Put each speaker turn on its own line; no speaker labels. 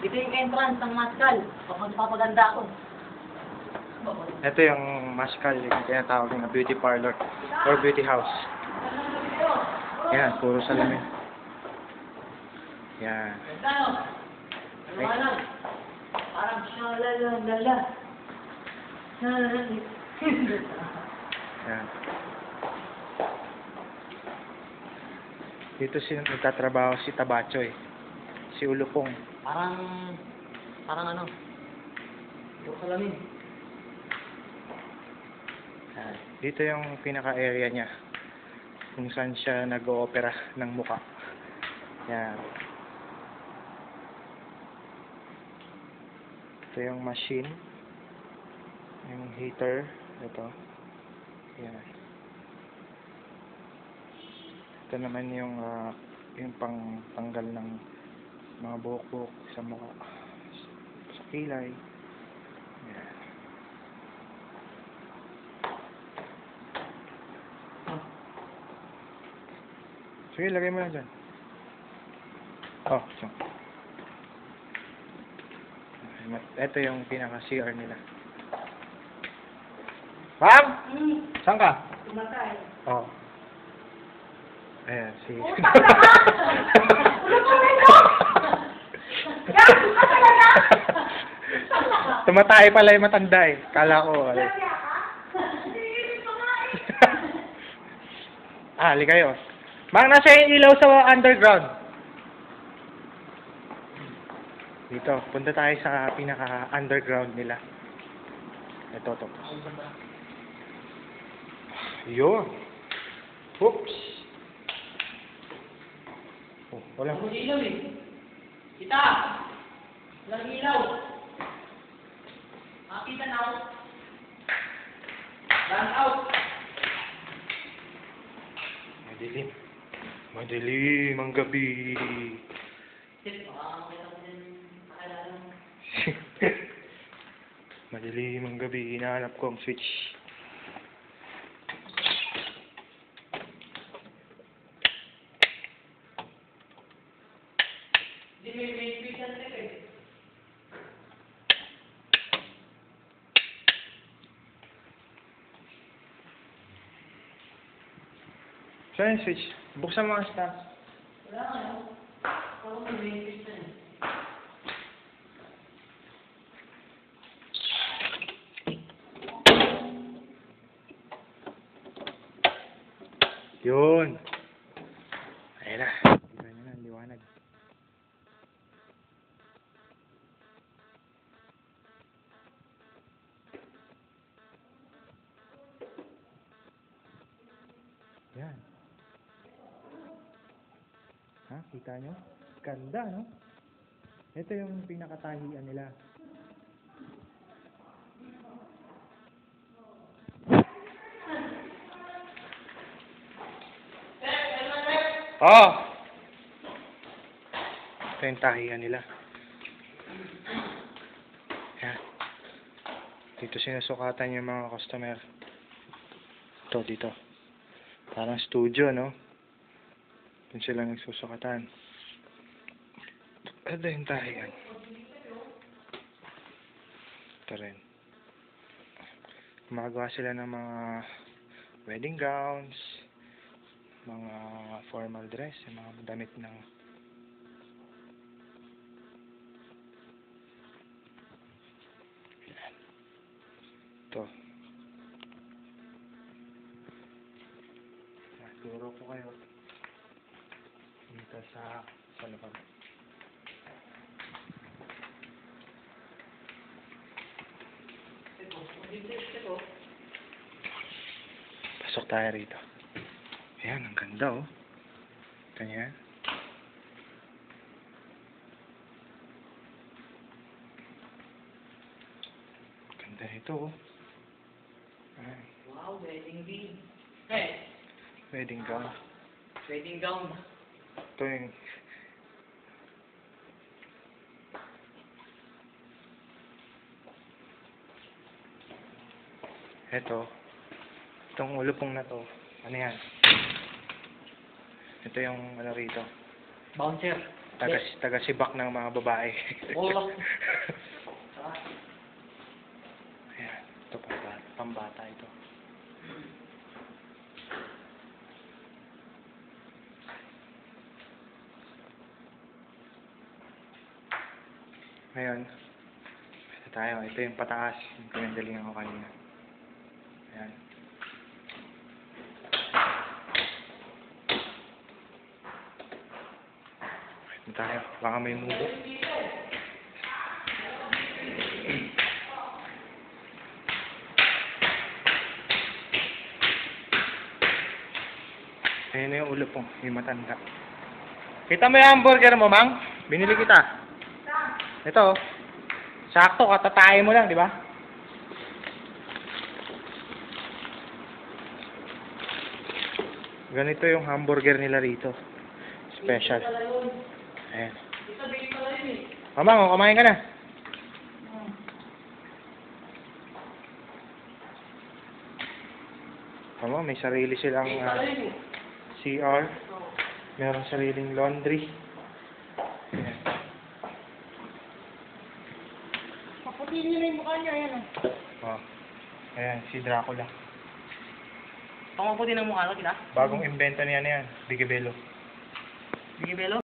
Ito yung entrance ng Mascal. Kapag papaganda ako.
Ito yung Mascal, yung tinatawag na beauty parlor or beauty house. Yan, puro salamin. Yan.
Ganda, no? Ano? Parang shalalala.
Yan. Dito nagtatrabaho si Tabacho eh. Si Ulupong.
Parang ano? Puro salamin.
Yan. Dito yung pinaka-area niya. Kung saan siya nag-oopera ng muka. Yan. Ito yung machine. Yung heater. Ito. Yan. Ito naman yung pangtanggal ng mga buhok-buhok sa mukha. Sa kilay. Yan. Sige, lagay mo lang dyan. Oh, so. Ito yung pinaka-CR nila. Ma'am! Saan ka?
Tumatay.
Oh. Ayan, si... Tumatay pala yung matanda eh. Kala ko. Ali kayo. Mang, nasa yung ilaw sa underground. Dito, punta tayo sa pinaka-underground nila. Ito, to. Yun. Oops. Oh, wala.
Walang ilaw eh. Kita! Walang ilaw. Makita na ako. Run out.
Madilim. Madilim ang gabi.
Shit, baka makita ko din nakilala mo.
Madilim ang gabi. Hinahanap ko ang switch.
Hindi may switch na trip eh.
Saan yung switch? Buksan mo ang stars.
Wala nga yun. Parang may switch na eh.
Yun. Ayan na. Kita nyo na ang liwanag. Yan. Ha? Kita nyo? Ganda, no? Ito yung pinakatahian nila. Oh! Ito yung tahian nila. Yan. Dito sinusukatan yung mga customer. Ito, dito. Parang studio, no? Doon sila nagsusukatan. Ito yung tahian. Ito rin. Gumagawa sila ng mga wedding gowns, mga formal dress, yung mga damit ng ito. Turo ko kayo dito sa loob. Pasok tayo rito. Ayan, ang ganda oh. Kanya. Ganda nito oh. Ayan.
Wow, wedding ring. Eh,
Wedding gown.
wedding gown.
Ito yung itong ulupong na to. Ano yan? Ito yung ano rito.
Bouncer.
taga-sibak ng mga babae.
Wala.
Ayan, ito pambata ito. Ngayon, ito tayo. Ito yung pataas. Yung pinagalingan ko kanina. Ayan. Ito tayo. Baka may mubo. Ayan na yung ulo po. Yung matanda. Kita mo yung hamburger mo, Mang? Binili kita. Ito. Sakto, katatayin mo lang, di ba? Ganito yung hamburger nila rito. Special. Ayan. Mamang, kumain ka na. Mamang, may sarili silang CR. Meron sariling laundry. Ayan.
Paputin niyo na yung mukha niya, ayan
Oh. Ayan, si Dracula.
Pangaputin ang mukha ko, kita?
Bagong invento niya na yan. Bigibelo.
Bigibelo?